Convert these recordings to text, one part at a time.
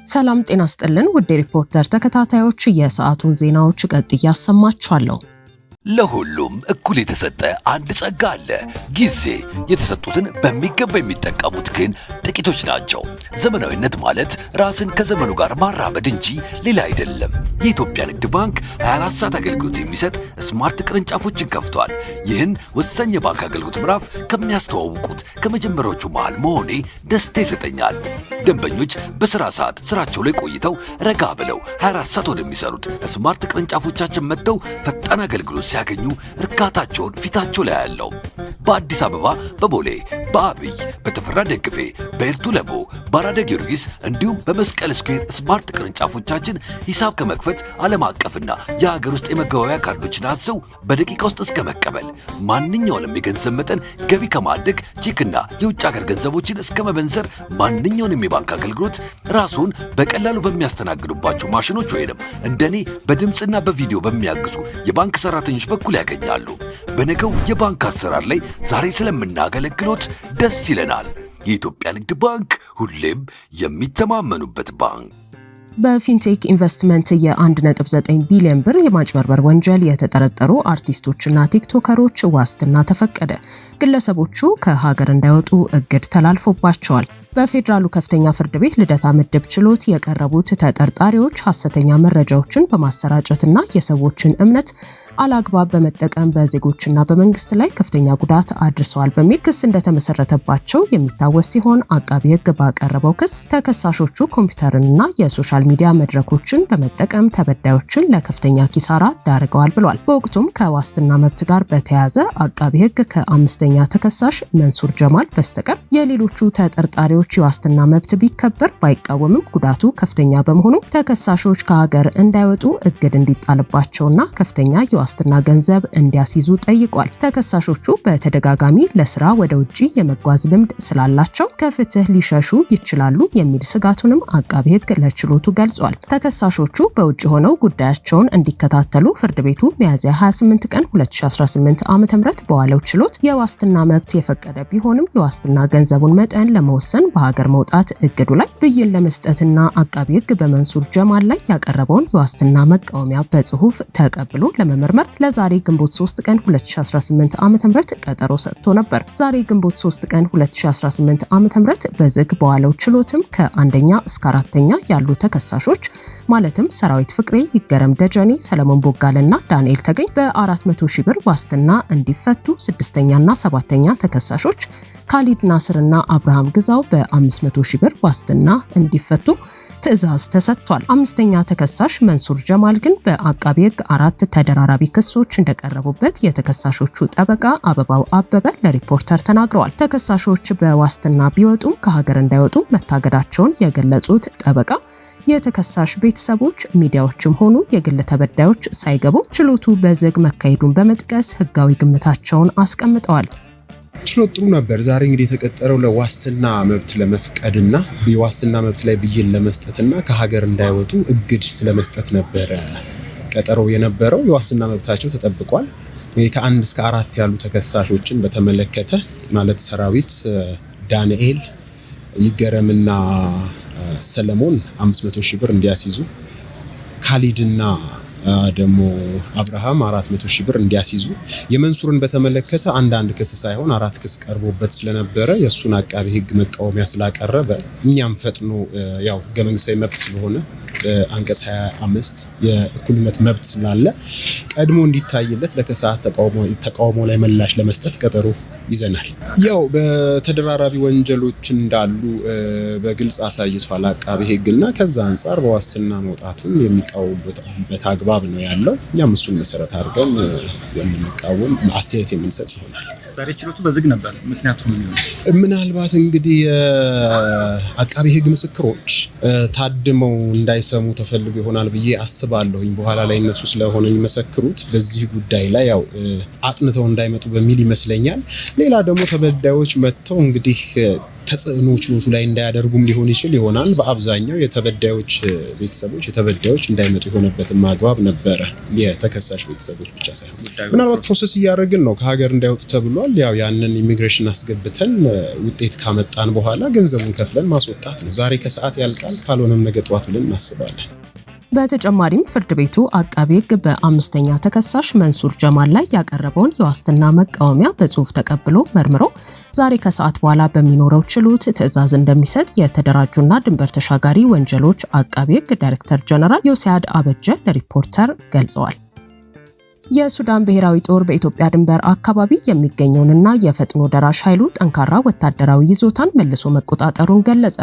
ሰላም ጤና ይስጥልን ውድ ሪፖርተር ተከታታዮች የሰዓቱን ዜናዎች ቀጥዬ አሰማችኋለሁ። ለሁሉም እኩል የተሰጠ አንድ ጸጋ አለ። ጊዜ የተሰጡትን በሚገባ የሚጠቀሙት ግን ጥቂቶች ናቸው። ዘመናዊነት ማለት ራስን ከዘመኑ ጋር ማራመድ እንጂ ሌላ አይደለም። የኢትዮጵያ ንግድ ባንክ 24 ሰዓት አገልግሎት የሚሰጥ ስማርት ቅርንጫፎችን ከፍቷል። ይህን ወሳኝ የባንክ አገልግሎት ምዕራፍ ከሚያስተዋውቁት ከመጀመሪያዎቹ መሃል መሆኔ ደስታ ይሰጠኛል። ደንበኞች በስራ ሰዓት ስራቸው ላይ ቆይተው ረጋ ብለው 24 ሰዓት ወደሚሰሩት ስማርት ቅርንጫፎቻችን መጥተው ፈጣን አገልግሎት ሲያገኙ እርካታቸውን ፊታቸው ላይ ያለው። በአዲስ አበባ በቦሌ፣ በአብይ፣ በተፈራ ደግፌ፣ በኤርቱ ለቦ፣ በአራዳ ጊዮርጊስ እንዲሁም በመስቀል ስኩዌር ስማርት ቅርንጫፎቻችን ሂሳብ ከመክፈት ዓለም አቀፍና የሀገር ውስጥ የመገበያያ ካርዶችን አዘው በደቂቃ ውስጥ እስከ መቀበል፣ ማንኛውንም የገንዘብ መጠን ገቢ ከማድረግ ቼክና የውጭ ሀገር ገንዘቦችን እስከ መበንዘር ማንኛውንም የባንክ አገልግሎት ራስዎን በቀላሉ በሚያስተናግዱባቸው ማሽኖች ወይንም እንደኔ በድምፅና በቪዲዮ በሚያግዙ የባንክ ሰራተኞች በኩል ያገኛሉ። በነገው የባንክ አሰራር ላይ ዛሬ ስለምናገለግሎት ደስ ይለናል። የኢትዮጵያ ንግድ ባንክ ሁሌም የሚተማመኑበት ባንክ። በፊንቴክ ኢንቨስትመንት የ1.9 ቢሊዮን ብር የማጭበርበር ወንጀል የተጠረጠሩ አርቲስቶችና ቲክቶከሮች ዋስትና ተፈቀደ። ግለሰቦቹ ከሀገር እንዳይወጡ እግድ ተላልፎባቸዋል። በፌዴራሉ ከፍተኛ ፍርድ ቤት ልደታ ምድብ ችሎት የቀረቡት ተጠርጣሪዎች ሐሰተኛ መረጃዎችን በማሰራጨትና የሰዎችን እምነት አላግባብ በመጠቀም በዜጎችና በመንግስት ላይ ከፍተኛ ጉዳት አድርሰዋል በሚል ክስ እንደተመሰረተባቸው የሚታወስ ሲሆን አቃቢ ሕግ ባቀረበው ክስ ተከሳሾቹ ኮምፒውተርንና የሶሻል ሚዲያ መድረኮችን በመጠቀም ተበዳዮችን ለከፍተኛ ኪሳራ ዳርገዋል ብሏል። በወቅቱም ከዋስትና መብት ጋር በተያያዘ አቃቢ ሕግ ከአምስተኛ ተከሳሽ መንሱር ጀማል በስተቀር የሌሎቹ ተጠርጣሪዎች የዋስትና መብት ቢከበር ባይቃወምም ጉዳቱ ከፍተኛ በመሆኑ ተከሳሾች ከሀገር እንዳይወጡ እግድ እንዲጣልባቸውና ከፍተኛ የዋስትና ገንዘብ እንዲያስይዙ ጠይቋል። ተከሳሾቹ በተደጋጋሚ ለስራ ወደ ውጪ የመጓዝ ልምድ ስላላቸው ከፍትህ ሊሸሹ ይችላሉ የሚል ስጋቱንም አቃቢ ሕግ ለችሎቱ ገልጿል። ተከሳሾቹ በውጪ ሆነው ጉዳያቸውን እንዲከታተሉ ፍርድ ቤቱ ሚያዝያ 28 ቀን 2018 ዓ.ም በዋለው ችሎት የዋስትና መብት የፈቀደ ቢሆንም የዋስትና ገንዘቡን መጠን ለመወሰን በሀገር መውጣት እግዱ ላይ ብይን ለመስጠትና አቃቢ ሕግ በመንሱር ጀማል ላይ ያቀረበውን የዋስትና መቃወሚያ በጽሁፍ ተቀብሎ ለመመርመር ለዛሬ ግንቦት 3 ቀን 2018 ዓ.ም ቀጠሮ ሰጥቶ ነበር። ዛሬ ግንቦት 3 ቀን 2018 ዓ.ም በዝግ በዋለው ችሎትም ከአንደኛ እስከ አራተኛ ያሉ ተከሳሾች ማለትም ሰራዊት ፍቅሬ፣ ይገረም ደጀኔ፣ ሰለሞን ቦጋለና ዳንኤል ተገኝ በ400 ሺህ ብር ዋስትና እንዲፈቱ፣ ስድስተኛና ሰባተኛ ተከሳሾች ካሊድ ናስርና አብርሃም ግዛው በ500 ሺህ ብር ዋስትና እንዲፈቱ ትዕዛዝ ተሰጥቷል። አምስተኛ ተከሳሽ መንሱር ጀማል ግን በአቃቢ ሕግ 4 ተደራራቢ ክሶች እንደቀረቡበት የተከሳሾቹ ጠበቃ አበባው አበበ ለሪፖርተር ተናግረዋል። ተከሳሾች በዋስትና ቢወጡም ከሀገር እንዳይወጡ መታገዳቸውን የገለጹት ጠበቃ የተከሳሽ ቤተሰቦች፣ ሚዲያዎችም ሆኑ የግል ተበዳዮች ሳይገቡ ችሎቱ በዝግ መካሄዱን በመጥቀስ ህጋዊ ግምታቸውን አስቀምጠዋል። ችሎት ጥሩ ነበር። ዛሬ እንግዲህ የተቀጠረው ለዋስትና መብት ለመፍቀድና የዋስትና መብት ላይ ብይን ለመስጠትና ከሀገር እንዳይወጡ እግድ ስለመስጠት ነበረ ቀጠሮው የነበረው። የዋስትና መብታቸው ተጠብቋል። ከ1 እስከ 4 ያሉ ተከሳሾችን በተመለከተ ማለት ሰራዊት፣ ዳንኤል፣ ይገረምና ሰለሞን 500 ሺህ ብር እንዲያስይዙ፣ ካሊድና ደግሞ አብርሃም 400 ሺህ ብር እንዲያስይዙ፣ የመንሱርን በተመለከተ አንድ ክስ ሳይሆን 4 ክስ ቀርቦበት ስለነበረ የሱን አቃቢ ሕግ መቃወሚያ ስላቀረበ እኛም ፈጥኖ ያው ህገ መንግስታዊ መብት ስለሆነ አንቀጽ 25 የእኩልነት መብት ስላለ ቀድሞ እንዲታይለት ለከሳት ተቃውሞ ላይ ምላሽ ለመስጠት ቀጠሮ ይዘናል። ያው በተደራራቢ ወንጀሎች እንዳሉ በግልጽ አሳይቷል አቃቢ ሕግና ከዛ አንፃር በዋስትና መውጣቱን የሚቃወሙበት አግባብ ነው ያለው። እኛም እሱን መሰረት አድርገን የምንቃወም አስተያየት የምንሰጥ ይሆናል። ዛሬ ችሎቱ በዝግ ነበር። ምክንያቱም ምናልባት እንግዲህ አቃቢ ሕግ ምስክሮች ታድመው እንዳይሰሙ ተፈልጎ ይሆናል ብዬ አስባለሁኝ። በኋላ ላይ እነሱ ስለሆነ የሚመሰክሩት በዚህ ጉዳይ ላይ ያው አጥንተው እንዳይመጡ በሚል ይመስለኛል። ሌላ ደግሞ ተበዳዮች መጥተው እንግዲህ ተጽዕኖ ችሎቱ ላይ እንዳያደርጉም ሊሆን ይሆናል። በአብዛኛው የተበዳዮች ቤተሰቦች እንዳይመጡ የሆነበትን ማግባብ ነበረ። የተከሳሽ ቤተሰቦች ብቻ ሳይሆን ምናልባት ፕሮሰስ እያደረግን ነው ከሀገር እንዳይወጡ ተብሏል። ያው ያንን ኢሚግሬሽን አስገብተን ውጤት ካመጣን በኋላ ገንዘቡን ከፍለን ማስወጣት ነው። ዛሬ ከሰዓት ያልቃል፣ ካልሆነም ነገ ጠዋት ብለን እናስባለን። በተጨማሪም ፍርድ ቤቱ አቃቤ ሕግ በአምስተኛ ተከሳሽ መንሱር ጀማል ላይ ያቀረበውን የዋስትና መቃወሚያ በጽሁፍ ተቀብሎ መርምሮ ዛሬ ከሰዓት በኋላ በሚኖረው ችሎት ትዕዛዝ እንደሚሰጥ የተደራጁና ድንበር ተሻጋሪ ወንጀሎች አቃቤ ሕግ ዳይሬክተር ጀነራል ዮሲያድ አበጀ ለሪፖርተር ገልጸዋል። የሱዳን ብሔራዊ ጦር በኢትዮጵያ ድንበር አካባቢ የሚገኘውንና የፈጥኖ ደራሽ ኃይሉ ጠንካራ ወታደራዊ ይዞታን መልሶ መቆጣጠሩን ገለጸ።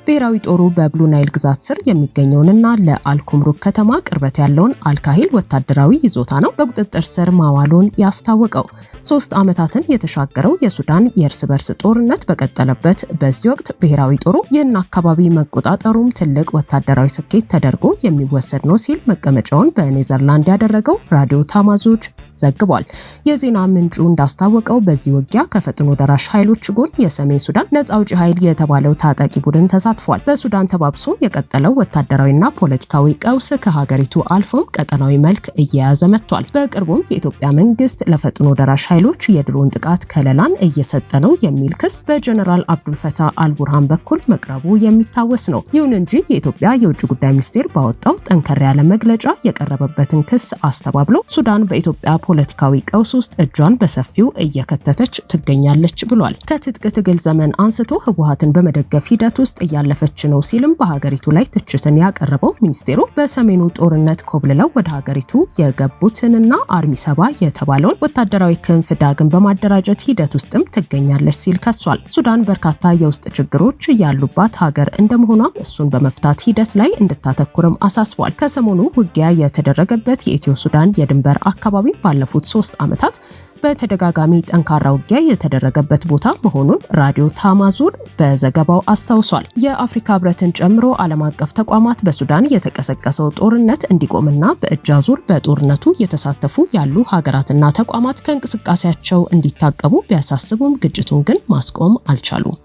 ብሔራዊ ጦሩ በብሉ ናይል ግዛት ስር የሚገኘውንና ለአልኩምሩክ ከተማ ቅርበት ያለውን አልካሂል ወታደራዊ ይዞታ ነው በቁጥጥር ስር ማዋሉን ያስታወቀው። 3 ዓመታትን የተሻገረው የሱዳን የእርስ በርስ ጦርነት በቀጠለበት በዚህ ወቅት ብሔራዊ ጦሩ ይህን አካባቢ መቆጣጠሩም ትልቅ ወታደራዊ ስኬት ተደርጎ የሚወሰድ ነው ሲል መቀመጫውን በኔዘርላንድ ያደረገው ራዲዮ ታማዞች ዘግቧል። የዜና ምንጩ እንዳስታወቀው በዚህ ውጊያ ከፈጥኖ ደራሽ ኃይሎች ጎን የሰሜን ሱዳን ነጻ አውጪ ኃይል የተባለው ታጣቂ ቡድን ተሳትፏል። በሱዳን ተባብሶ የቀጠለው ወታደራዊና ፖለቲካዊ ቀውስ ከሀገሪቱ አልፎም ቀጠናዊ መልክ እየያዘ መጥቷል። በቅርቡም የኢትዮጵያ መንግስት ለፈጥኖ ደራሽ ኃይሎች የድሮን ጥቃት ከለላን እየሰጠ ነው የሚል ክስ በጀነራል አብዱልፈታህ አልቡርሃን በኩል መቅረቡ የሚታወስ ነው። ይሁን እንጂ የኢትዮጵያ የውጭ ጉዳይ ሚኒስቴር ባወጣው ጠንከር ያለ መግለጫ የቀረበበትን ክስ አስተባብሎ ሱዳን በኢትዮጵያ ፖለቲካዊ ቀውስ ውስጥ እጇን በሰፊው እየከተተች ትገኛለች ብሏል። ከትጥቅ ትግል ዘመን አንስቶ ህወሓትን በመደገፍ ሂደት ውስጥ እያለፈች ነው ሲልም በሀገሪቱ ላይ ትችትን ያቀረበው ሚኒስቴሩ በሰሜኑ ጦርነት ኮብልለው ወደ ሀገሪቱ የገቡትንና አርሚ 7 የተባለውን ወታደራዊ ክንፍ ዳግም በማደራጀት ሂደት ውስጥም ትገኛለች ሲል ከሷል። ሱዳን በርካታ የውስጥ ችግሮች ያሉባት ሀገር እንደመሆኗም እሱን በመፍታት ሂደት ላይ እንድታተኩርም አሳስቧል። ከሰሞኑ ውጊያ የተደረገበት የኢትዮ ሱዳን የድንበር አካባቢ ባለፉት 3 ዓመታት በተደጋጋሚ ጠንካራ ውጊያ የተደረገበት ቦታ መሆኑን ራዲዮ ታማዙር በዘገባው አስታውሷል። የአፍሪካ ህብረትን ጨምሮ ዓለም አቀፍ ተቋማት በሱዳን የተቀሰቀሰው ጦርነት እንዲቆምና በእጅ አዙር በጦርነቱ የተሳተፉ ያሉ ሀገራትና ተቋማት ከእንቅስቃሴያቸው እንዲታቀቡ ቢያሳስቡም ግጭቱን ግን ማስቆም አልቻሉም።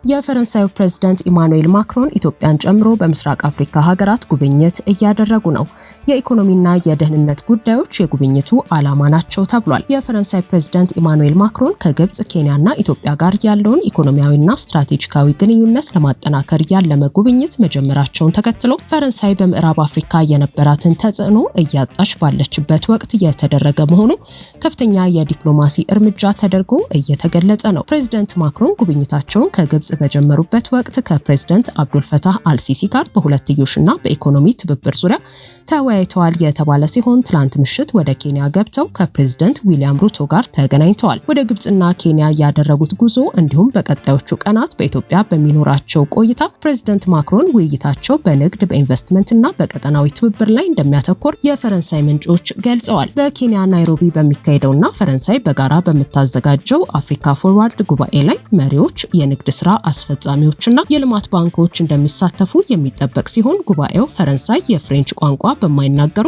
የፈረንሳዩ ፕሬዝዳንት ኢማኑኤል ማክሮን ኢትዮጵያን ጨምሮ በምስራቅ አፍሪካ ሀገራት ጉብኝት እያደረጉ ነው። የኢኮኖሚና የደህንነት ጉዳዮች የጉብኝቱ ዓላማ ናቸው ተብሏል። የፈረንሳይ ፕሬዝዳንት ኢማኑኤል ማክሮን ከግብጽ፣ ኬንያና ኢትዮጵያ ጋር ያለውን ኢኮኖሚያዊና ስትራቴጂካዊ ግንኙነት ለማጠናከር ያለመ ጉብኝት መጀመራቸውን ተከትሎ ፈረንሳይ በምዕራብ አፍሪካ የነበራትን ተጽዕኖ እያጣች ባለችበት ወቅት የተደረገ መሆኑ ከፍተኛ የዲፕሎማሲ እርምጃ ተደርጎ እየተገለጸ ነው። ፕሬዝዳንት ማክሮን ጉብኝታቸውን ከግብጽ በጀመሩበት ወቅት ከፕሬዝዳንት አብዱልፈታህ አልሲሲ ጋር በሁለትዮሽና በኢኮኖሚ ትብብር ዙሪያ ተወያይተዋል የተባለ ሲሆን ትላንት ምሽት ወደ ኬንያ ገብተው ከፕሬዝዳንት ዊሊያም ሩቶ ጋር ተገናኝተዋል። ወደ ግብጽና ኬንያ ያደረጉት ጉዞ እንዲሁም በቀጣዮቹ ቀናት በኢትዮጵያ በሚኖራቸው ቆይታ ፕሬዝዳንት ማክሮን ውይይታቸው በንግድ በኢንቨስትመንትና በቀጠናዊ ትብብር ላይ እንደሚያተኮር የፈረንሳይ ምንጮች ገልጸዋል። በኬንያ ናይሮቢ በሚካሄደውና ፈረንሳይ በጋራ በምታዘጋጀው አፍሪካ ፎርዋርድ ጉባኤ ላይ መሪዎች፣ የንግድ ስራ አስፈጻሚዎችና የልማት ባንኮች እንደሚሳተፉ የሚጠበቅ ሲሆን ጉባኤው ፈረንሳይ የፍሬንች ቋንቋ በማይናገሩ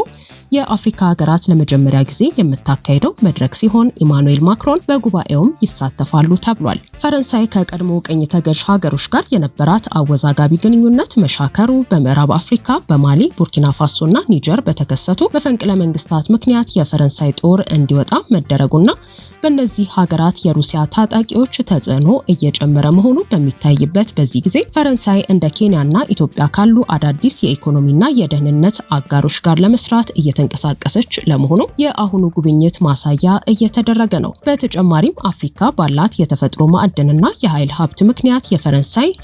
የአፍሪካ ሀገራት ለመጀመሪያ ጊዜ የምታካሄደው መድረክ ሲሆን ኢማኑኤል ማክሮን በጉባኤውም ይሳተፋሉ ተብሏል። ፈረንሳይ ከቀድሞ ቅኝ ተገዥ ሀገሮች ጋር የነበራት አወዛጋቢ ግንኙነት መሻከሩ በምዕራብ አፍሪካ በማሊ፣ ቡርኪና ፋሶና ኒጀር በተከሰቱ መፈንቅለ መንግስታት ምክንያት የፈረንሳይ ጦር እንዲወጣ መደረጉና በእነዚህ ሀገራት የሩሲያ ታጣቂዎች ተጽዕኖ እየጨመረ መሆኑ በሚታይበት በዚህ ጊዜ ፈረንሳይ እንደ ኬንያና ኢትዮጵያ ካሉ አዳዲስ የኢኮኖሚና የደህንነት አጋሮች ጋር ለመስራት እየተንቀሳቀሰች ለመሆኑ የአሁኑ ጉብኝት ማሳያ እየተደረገ ነው። በተጨማሪም አፍሪካ ባላት የተፈጥሮ ማዕድንና የኃይል ሀብት ምክንያት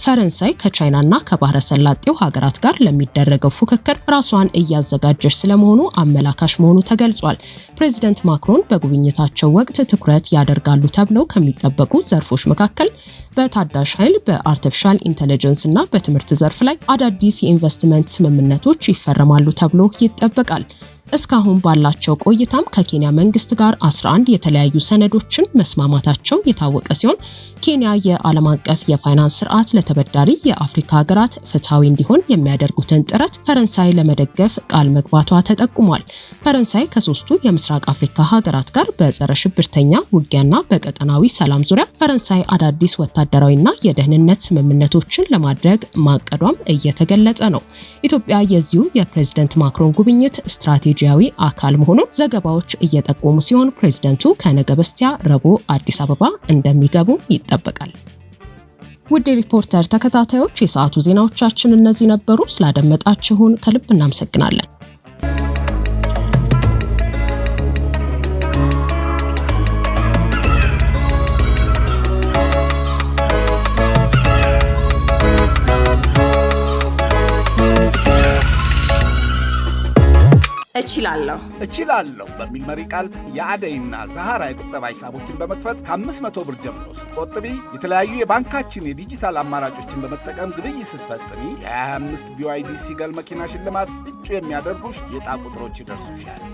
ፈረንሳይ ከቻይናና ከባህረ ሰላጤው ሀገራት ጋር ለሚደረገው ፉክክር ራሷን እያዘጋጀች ስለመሆኑ አመላካሽ መሆኑ ተገልጿል። ፕሬዝዳንት ማክሮን በጉብኝታቸው ወቅት ትኩረት ያደርጋሉ ተብለው ከሚጠበቁ ዘርፎች መካከል በታዳሽ ኃይል፣ በአርቲፊሻል ኢንተለጀንስ እና በትምህርት ዘርፍ ላይ አዳዲስ የኢንቨስትመንት ስምምነቶች ይፈረማሉ ተብሎ ይጠበቃል። እስካሁን ባላቸው ቆይታም ከኬንያ መንግስት ጋር 11 የተለያዩ ሰነዶችን መስማማታቸው የታወቀ ሲሆን ኬንያ የዓለም አቀፍ የፋይናንስ ስርዓት ለተበዳሪ የአፍሪካ ሀገራት ፍትሃዊ እንዲሆን የሚያደርጉትን ጥረት ፈረንሳይ ለመደገፍ ቃል መግባቷ ተጠቁሟል። ፈረንሳይ ከሶስቱ የምስራቅ አፍሪካ ሀገራት ጋር በጸረ ሽብርተኛ ውጊያና በቀጠናዊ ሰላም ዙሪያ ፈረንሳይ አዳዲስ ወታደራዊና የደህንነት ስምምነቶችን ለማድረግ ማቀዷም እየተገለጸ ነው። ኢትዮጵያ የዚሁ የፕሬዝዳንት ማክሮን ጉብኝት ስትራቴጂያዊ አካል መሆኑን ዘገባዎች እየጠቆሙ ሲሆን ፕሬዝዳንቱ ከነገ በስቲያ ረቡዕ አዲስ አበባ እንደሚገቡ ይጠበቃል። ውድ ሪፖርተር ተከታታዮች የሰዓቱ ዜናዎቻችን እነዚህ ነበሩ። ስላደመጣችሁን ከልብ እናመሰግናለን። እችላለሁ በሚል መሪ ቃል የአደይና ዛሃራ የቁጠባ ሂሳቦችን በመክፈት ከ500 ብር ጀምሮ ስትቆጥቢ የተለያዩ የባንካችን የዲጂታል አማራጮችን በመጠቀም ግብይት ስትፈጽሚ የ25 BYD ሲገል መኪና ሽልማት እጩ የሚያደርጉሽ የዕጣ ቁጥሮች ይደርሱሻል።